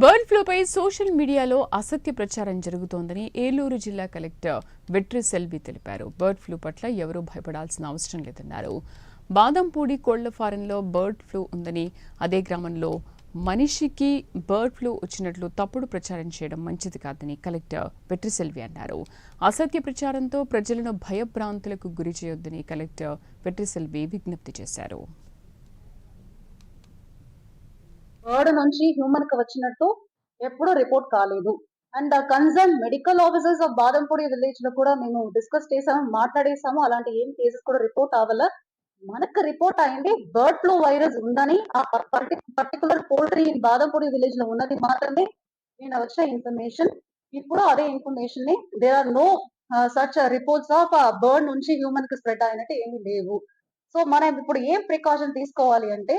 Bird ఫ్లూపై social మీడియాలో అసత్య ప్రచారం జరుగుతోందని ఏలూరు జిల్లా కలెక్టర్ వెట్రి సెల్వి తెలిపారు. బర్డ్ ఫ్లూ పట్ల ఎవరూ భయపడాల్సిన అవసరం లేదన్నారు. బాదంపూడి కోళ్ల ఫారంలో బర్డ్ ఫ్లూ ఉందని, అదే గ్రామంలో మనిషికి బర్డ్ ఫ్లూ వచ్చినట్లు తప్పుడు ప్రచారం చేయడం మంచిది కాదని కలెక్టర్ వెట్రి సెల్వి అన్నారు. అసత్య ప్రచారంతో ప్రజలను భయభ్రాంతులకు గురి చేయొద్దని కలెక్టర్ వెట్రి సెల్వి విజ్ఞప్తి చేశారు. బర్డ్ నుంచి హ్యూమన్ కి వచ్చినట్టు ఎప్పుడూ రిపోర్ట్ కాలేదు. And concern medical officers of Badampudi village లో కూడా మేము డిస్కస్ చేసాము, మాట్లాడేసాము. అలాంటి ఏం కేసెస్ కూడా రిపోర్ట్ అవ్వాల. మనకు రిపోర్ట్ అయింది బర్డ్ ఫ్లూ వైరస్ ఉందని, ఆ పర్టికులర్ పోల్ట్రీ బాదంపూడి విలేజ్ లో ఉన్నది మాత్రమే నేను వచ్చిన ఇన్ఫర్మేషన్. ఇప్పుడు అదే ఇన్ఫర్మేషన్ ని there are no such reports of bird నుంచి హ్యూమన్ కి స్ప్రెడ్ అయినట్టు ఏమీ లేవు. సో మనం ఇప్పుడు ఏం ప్రికాషన్ తీసుకోవాలి అంటే,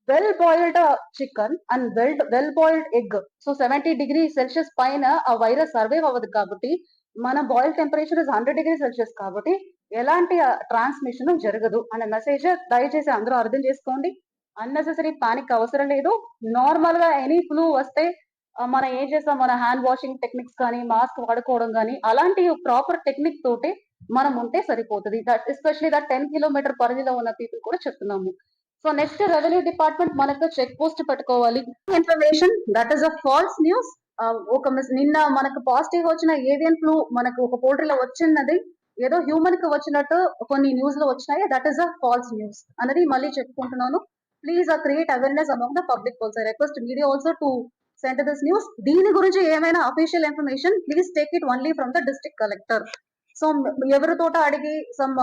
well boiled chicken and well boiled egg. So 70 degrees Celsius పైన ఆ వైరస్ సర్వైవ్ అవ్వదు కాబట్టి, మన boil temperature is 100 degrees Celsius కాబట్టి ఎలాంటి ట్రాన్స్మిషన్ జరగదు అనే మెసేజ్ దయచేసి అందరూ అర్థం చేసుకోండి. అన్నెసెసరీ పానిక్ అవసరం లేదు. నార్మల్ గా ఎనీ ఫ్లూ వస్తే మనం ఏం చేస్తాం, మన హ్యాండ్ వాషింగ్ టెక్నిక్స్ కానీ, మాస్క్ వాడుకోవడం కానీ, అలాంటి ప్రాపర్ టెక్నిక్ తోటి మనం ఉంటే సరిపోతుంది. ఎస్పెషల్లీ 10 kilometer పరిధిలో ఉన్న పీపుల్ కూడా చెప్తున్నాము. సో నెక్స్ట్ రెవెన్యూ డిపార్ట్మెంట్ మనకు చెక్ పోస్ట్ పెట్టుకోవాలి. Information that is a false news. నిన్న మనకు పాజిటివ్ వచ్చిన ఏవియన్ ఫ్లూ మనకు ఒక పోల్ట్రీలో వచ్చినది ఏదో హ్యూమన్ కి వచ్చినట్టు కొన్ని న్యూస్ లో వచ్చినాయి. That is a false news అనేది మళ్ళీ చెప్పుకుంటున్నాను. Please create awareness among the public also. Request media also to send this news. దీని గురించి ఏమైనా official information please take it only from the district collector. So ఎవరితోట అడిగి సమ్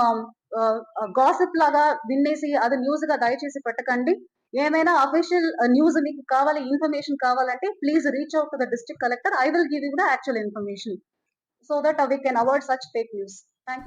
గాసిప్ లాగా వినేసి అది న్యూస్ గా దయచేసి పెట్టకండి. ఏమైనా అఫీషియల్ న్యూస్ మీకు కావాలి, ఇన్ఫర్మేషన్ కావాలంటే please reach out to the district collector. I will give you the actual information so that we can avoid such fake news. Thank you.